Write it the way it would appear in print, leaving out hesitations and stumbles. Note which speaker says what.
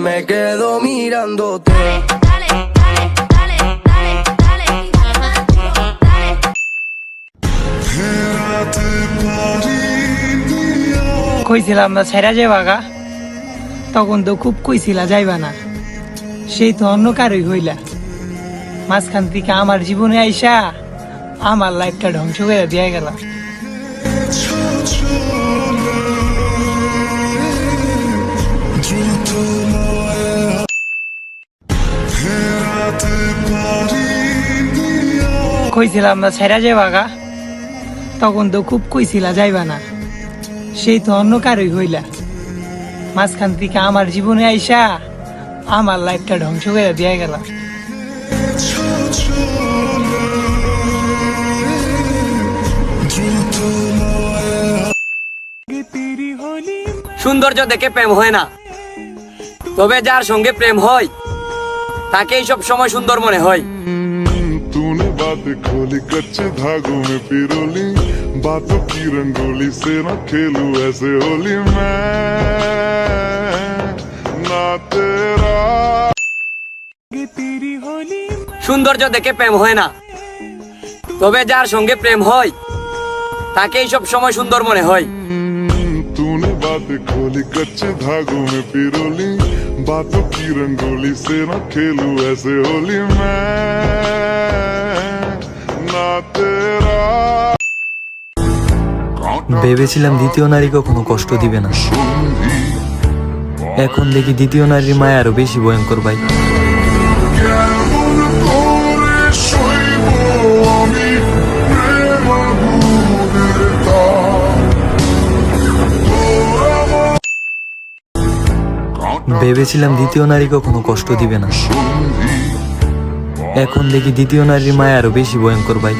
Speaker 1: me quedo mirándote.
Speaker 2: কইছিলাম না ছেড়া যাবা গা, তখন তো খুব কইছিলা যাইবা না, সেই তো অন্য কারোই হইলা। মাঝখান থেকে আমার জীবনে আইসা আমার লাইফটা ধ্বংস করে দিয়া গেল। কইছিলাম না ছেড়া যাবা গা, তখন তো খুব কইছিলা যাইবা না, সেই তো অন্য কারোই হইলা। মাঝখান থেকে আমার জীবনে আইসা আমার লাইফটা ধ্বংস করে দিয়া গেল।
Speaker 3: সৌন্দর্য দেখে প্রেম হয় না, তবে যার সঙ্গে প্রেম হয় তাকেই সব সময় সুন্দর মনে হয়।
Speaker 4: तूने बात खोली कच्चे धागों में पिरोली, बातों की रंगोली से न खेलूं ऐसे होली मैं ना तेरा।
Speaker 3: সৌন্দর্য দেখে প্রেম হয় না, তবে যার সঙ্গে প্রেম হয় তাকেই সব সময় সুন্দর মনে হয়।
Speaker 4: तूने बात खोली कच्चे धागों में पिरोली, बातों की रंगोली से न खेलूं ऐसे होली मैं ना तेरा।
Speaker 5: ভেবেছিলাম দ্বিতীয় নারী কখনো কষ্ট দিবে না, এখন দেখি দ্বিতীয় নারীর মায়া আরো বেশি ভয়ঙ্কর ভাই। ভেবেছিলাম দ্বিতীয় নারী কখনো কষ্ট দিবে না, এখন দেখি দ্বিতীয় নারীর মায়া আরো বেশি ভয়ঙ্কর ভাই।